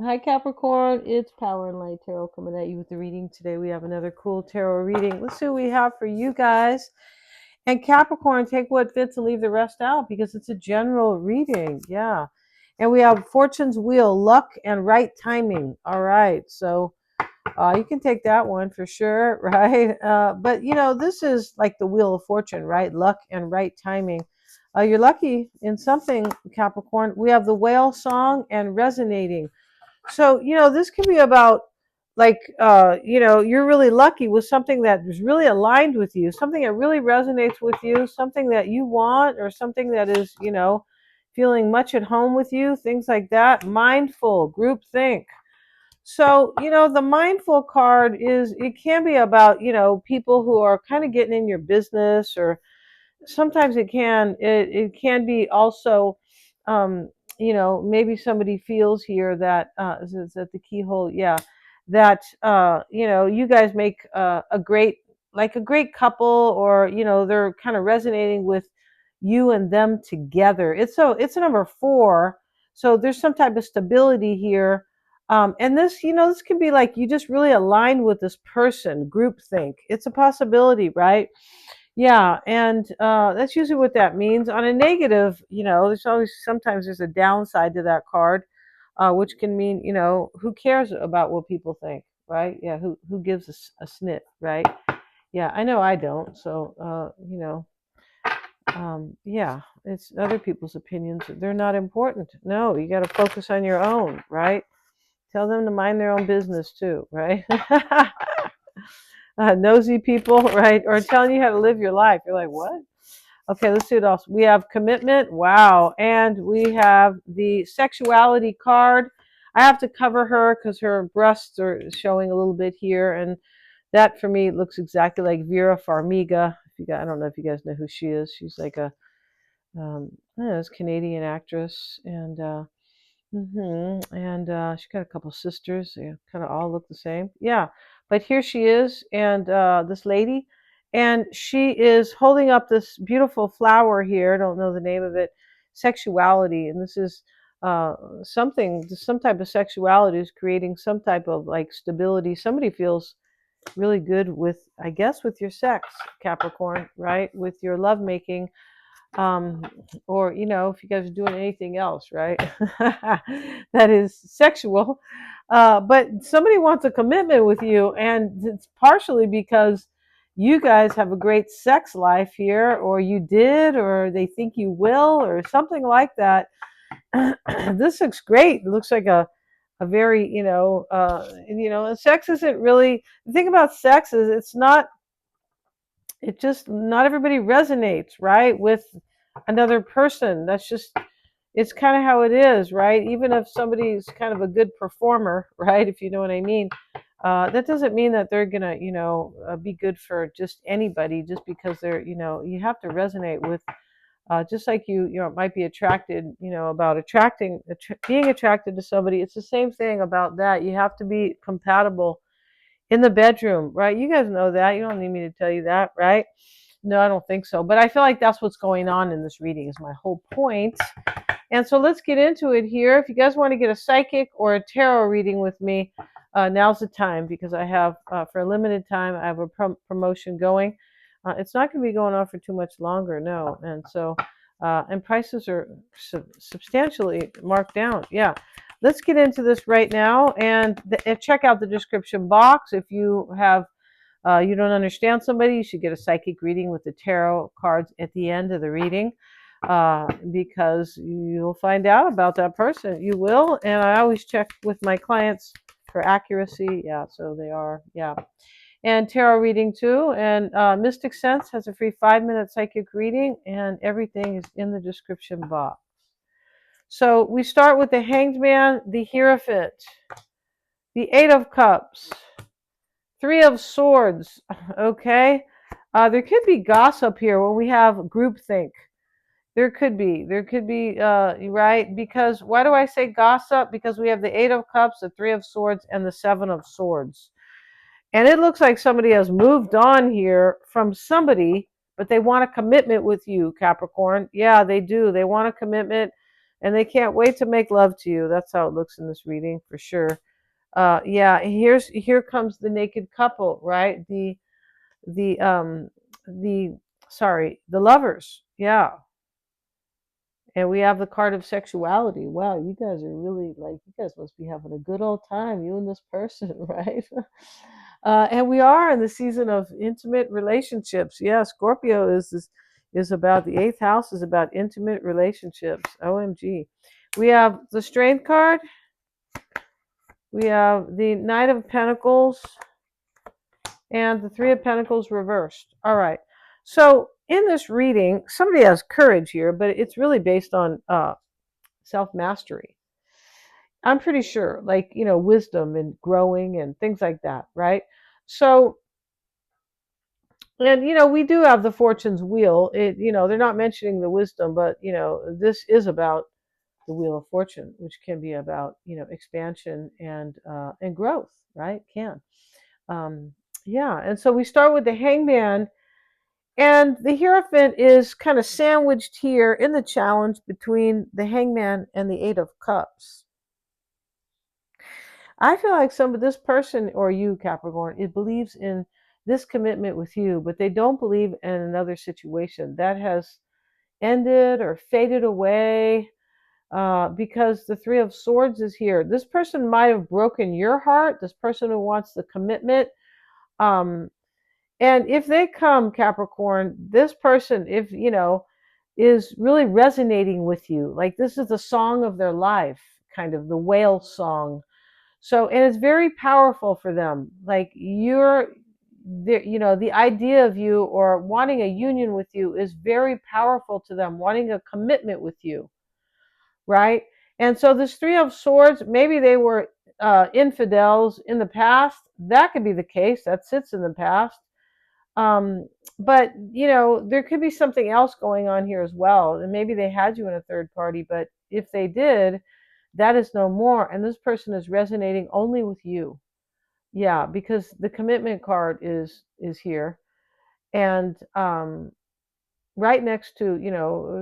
Hi Capricorn, it's Power and Light Tarot coming at you with the reading today. We have another cool tarot reading. Let's see what we have for you guys. And Capricorn, take what fits and leave the rest out because it's a general reading. Yeah. And we have Fortune's Wheel, luck and right timing. All right. So you can take that one for sure, right? But this is like the Wheel of Fortune, right? Luck and right timing. You're lucky in something, Capricorn. We have the whale song and resonating. So, this can be about like, you're really lucky with something that is really aligned with you, something that really resonates with you, something that you want, or something that is, feeling much at home with you, things like that. Mindful, group think. So, the mindful card is, it can be about, people who are kind of getting in your business, or sometimes it can be also maybe somebody feels here that is that the keyhole, yeah, that you guys make a great couple, or they're kind of resonating with you and them together. It's a number 4, so there's some type of stability here. And this can be like you just really align with this person, group think. It's a possibility, right? Yeah, and that's usually what that means. On a negative, there's always sometimes there's a downside to that card, which can mean, who cares about what people think, right? Yeah, who gives a snit, right? Yeah, I know I don't. So, yeah, it's other people's opinions. They're not important. No, you got to focus on your own, right? Tell them to mind their own business too, right? Nosy people, right? Or telling you how to live your life. You're like, what? Okay, let's see what else. We have commitment. Wow. And we have the sexuality card. I have to cover her because her breasts are showing a little bit here. And that for me looks exactly like Vera Farmiga. If you guys, I don't know if you guys know who she is. She's like I don't know, this Canadian actress. And she got a couple sisters. They kind of all look the same. Yeah, but here she is, and this lady, and she is holding up this beautiful flower here. I don't know the name of it. Sexuality, and this is some type of sexuality is creating some type of like stability. Somebody feels really good with, I guess, with your sex, Capricorn, right? With your lovemaking, um, or if you guys are doing anything else, right? That is sexual, but somebody wants a commitment with you, and it's partially because you guys have a great sex life here, or you did, or they think you will, or something like that. This looks great. It looks like a very, sex isn't really, the thing about sex is it just, not everybody resonates, right, with another person. That's just, it's kind of how it is, right? Even if somebody's kind of a good performer, right, if you know what I mean, that doesn't mean that they're gonna, be good for just anybody, just because they're, you have to resonate with, just like might be attracted, about being attracted to somebody. It's the same thing about that. You have to be compatible in the bedroom, right? You guys know that. You don't need me to tell you that, right? No, I don't think so. But I feel like that's what's going on in this reading, is my whole point. And so let's get into it here. If you guys want to get a psychic or a tarot reading with me, now's the time, because I have, for a limited time, I have a promotion going. It's not going to be going on for too much longer, no. And so, and prices are substantially marked down. Yeah. Let's get into this right now, and check out the description box. If you have you don't understand somebody, you should get a psychic reading with the tarot cards at the end of the reading, because you'll find out about that person. You will. And I always check with my clients for accuracy. Yeah, so they are. Yeah. And tarot reading too. And Mystic Sense has a free 5-minute psychic reading, and everything is in the description box. So we start with the Hanged Man, the Hierophant, the Eight of Cups, Three of Swords. Okay. There could be gossip here when we have groupthink. There could be, right? Because why do I say gossip? Because we have the Eight of Cups, the Three of Swords, and the Seven of Swords. And it looks like somebody has moved on here from somebody, but they want a commitment with you, Capricorn. Yeah, they do. They want a commitment. and they can't wait to make love to you. That's how it looks in this reading for sure. Yeah, here comes the naked couple, right? The the sorry, the lovers. Yeah. And we have the card of sexuality. Wow, you guys are really like, you guys must be having a good old time, you and this person, right? And we are in the season of intimate relationships. Yeah, Scorpio is about the eighth house is about intimate relationships. OMG. We have the Strength card. We have the Knight of Pentacles and the Three of Pentacles reversed. All right. So in this reading, somebody has courage here, but it's really based on self mastery. I'm pretty sure, like, wisdom and growing and things like that, right? So, and, we do have the fortune's wheel. They're not mentioning the wisdom, but, this is about the wheel of fortune, which can be about, expansion and growth, right? Can. Um, yeah. And so we start with the Hangman. And the Hierophant is kind of sandwiched here in the challenge between the Hangman and the Eight of Cups. I feel like some of this person, or you, Capricorn, it believes in this commitment with you, but they don't believe in another situation that has ended or faded away, because the Three of Swords is here. This person might have broken your heart. This person who wants the commitment. Um, and if they come, Capricorn, this person, if is really resonating with you, like this is the song of their life, kind of the whale song. So, and it's very powerful for them. Like the idea of you or wanting a union with you is very powerful to them, wanting a commitment with you, right? And so this Three of Swords, maybe they were infidels in the past. That could be the case. That sits in the past. Um, but there could be something else going on here as well. And maybe they had you in a third party, but if they did, that is no more. And this person is resonating only with you. Yeah, because the commitment card is here. And right next to,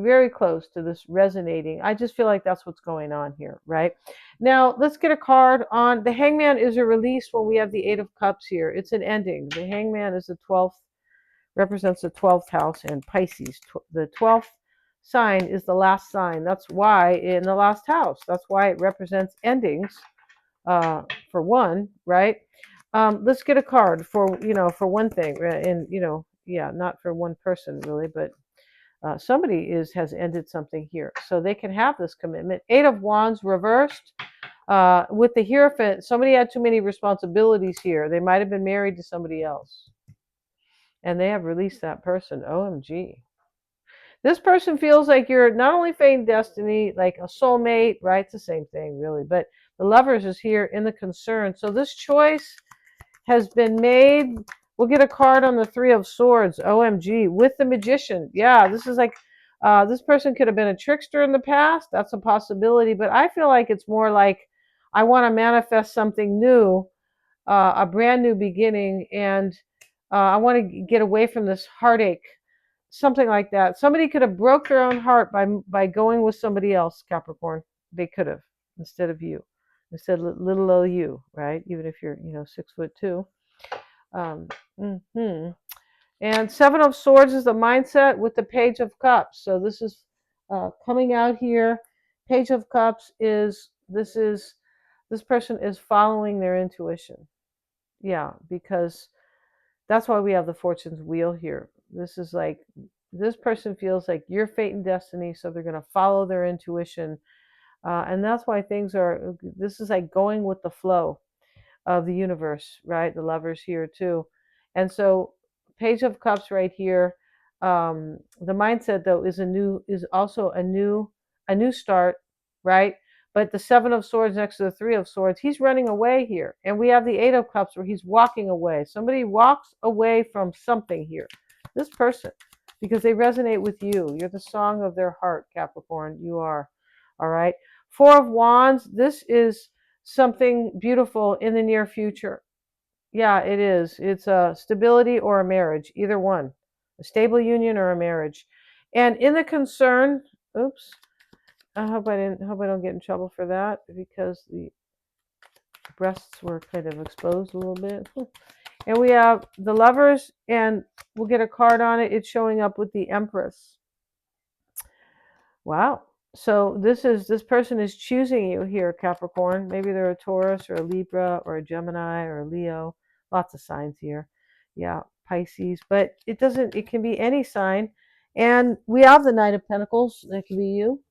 very close to this resonating. I just feel like that's what's going on here, right? Now, let's get a card on the Hangman is a release when we have the Eight of Cups here. It's an ending. The Hangman is the 12th, represents the 12th house and Pisces. The 12th sign is the last sign. That's why in the last house. That's why it represents endings, for one, right? Let's get a card for, for one thing. And, yeah, not for one person really, but somebody has ended something here. So they can have this commitment. Eight of Wands reversed. With the Hierophant, somebody had too many responsibilities here. They might have been married to somebody else. And they have released that person. OMG. This person feels like you're not only fating destiny, like a soulmate, right? It's the same thing, really. But the Lovers is here in the concern. So this choice has been made. We'll get a card on the Three of Swords. OMG. With the Magician. Yeah, this is like, this person could have been a trickster in the past. That's a possibility. But I feel like it's more like I want to manifest something new, a brand new beginning. And I want to get away from this heartache, something like that. Somebody could have broke their own heart by going with somebody else, Capricorn. They could have, instead of you, instead of little old you, right? Even if you're 6'2". Mm-hmm. And Seven of Swords is the mindset with the Page of Cups. So this is coming out here. Page of Cups is this person is following their intuition. Yeah, because that's why we have the Fortune's Wheel here. This is like, this person feels like your fate and destiny, so they're going to follow their intuition. And that's why this is like going with the flow of the universe, right? The Lovers here too. And so Page of Cups right here. The mindset though is also a new start, right? But the Seven of Swords next to the Three of Swords, he's running away here. And we have the Eight of Cups where he's walking away. Somebody walks away from something here. This person, because they resonate with you. You're the song of their heart, Capricorn. You are. All right. Four of Wands. This is something beautiful in the near future. Yeah, it is. It's a stability or a marriage, either one, a stable union or a marriage. And in the concern, oops, Hope I don't get in trouble for that because the breasts were kind of exposed a little bit. And we have the Lovers, and we'll get a card on it. It's showing up with the Empress. Wow. So this person is choosing you here, Capricorn. Maybe they're a Taurus or a Libra or a Gemini or a Leo. Lots of signs here. Yeah, Pisces. But it can be any sign. And we have the Knight of Pentacles. That can be you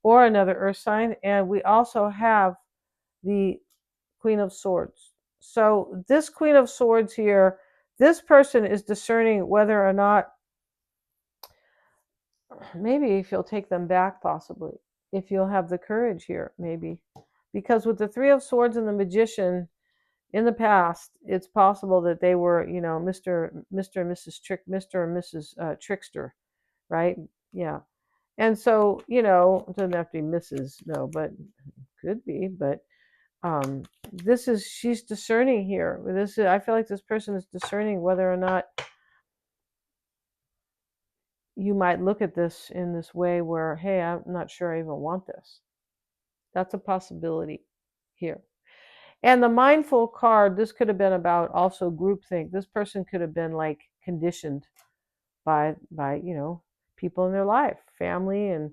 or another earth sign. And we also have the Queen of Swords. So this Queen of Swords here, this person is discerning whether or not, maybe if you'll take them back, possibly, if you'll have the courage here, maybe. Because with the Three of Swords and the Magician, in the past, it's possible that they were, Mr. and Mrs. Mr. and Mrs. Trickster, right? Yeah. And so, it doesn't have to be Mrs. No, but could be. But she's discerning here. I feel like this person is discerning whether or not you might look at this in this way where, hey, I'm not sure I even want this. That's a possibility here. And the mindful card, this could have been about also groupthink. This person could have been like conditioned by people in their life, family, and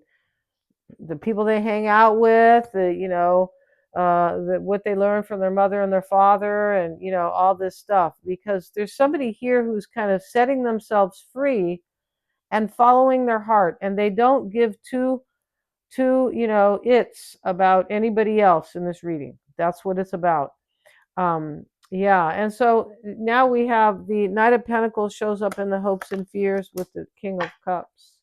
the people they hang out with, what they learn from their mother and their father, and all this stuff. Because there's somebody here who's kind of setting themselves free and following their heart, and they don't give it's about anybody else in this reading. That's what it's about. Yeah, and so now we have the Knight of Pentacles shows up in the hopes and fears with the King of Cups.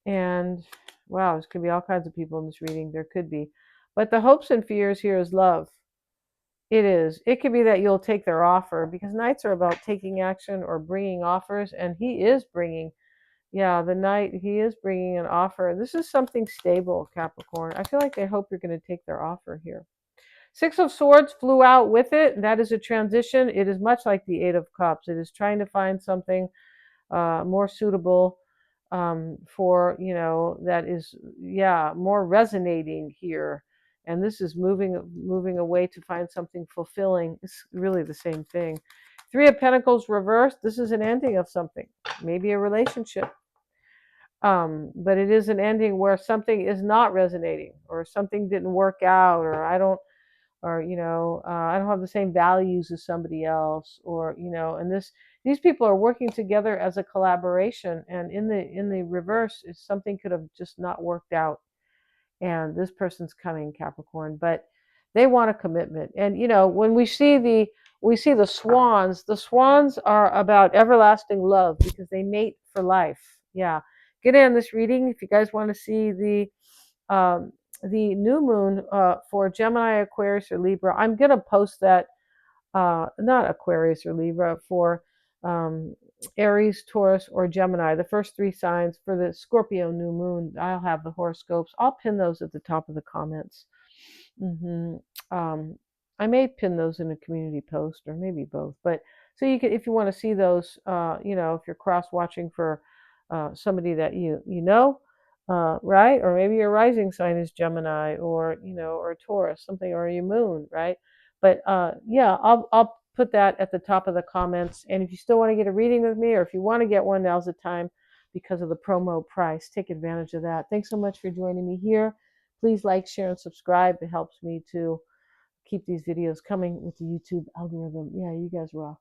And wow, this could be all kinds of people in this reading. There could be. But the hopes and fears here is love. It is. It could be that you'll take their offer, because Knights are about taking action or bringing offers, and he is bringing. Yeah, the Knight, he is bringing an offer. This is something stable, Capricorn. I feel like they hope you're going to take their offer here. Six of Swords flew out with it. That is a transition. It is much like the Eight of Cups. It is trying to find something more suitable for, that is, more resonating here. And this is moving away to find something fulfilling. It's really the same thing. Three of Pentacles reversed. This is an ending of something, maybe a relationship. But it is an ending where something is not resonating, or something didn't work out, or I don't have the same values as somebody else, or and these people are working together as a collaboration, and in the reverse, something could have just not worked out, and this person's coming, Capricorn, but they want a commitment. And when we see the swans are about everlasting love, because they mate for life. Yeah, get in this reading if you guys want to see the new moon for Gemini, Aquarius, or Libra. I'm going to post that, not Aquarius or Libra, for Aries, Taurus, or Gemini, the first three signs. For the Scorpio new moon, I'll have the horoscopes. I'll pin those at the top of the comments. I may pin those in a community post, or maybe both. But so you can, if you want to see those, if you're cross watching for somebody that right? Or maybe your rising sign is Gemini, or Taurus, something, or your moon, right? But yeah, I'll put that at the top of the comments. And if you still want to get a reading with me, or if you want to get one, now's the time, because of the promo price. Take advantage of that. Thanks so much for joining me here. Please like, share, and subscribe. It helps me to keep these videos coming with the YouTube algorithm. Yeah, you guys rock.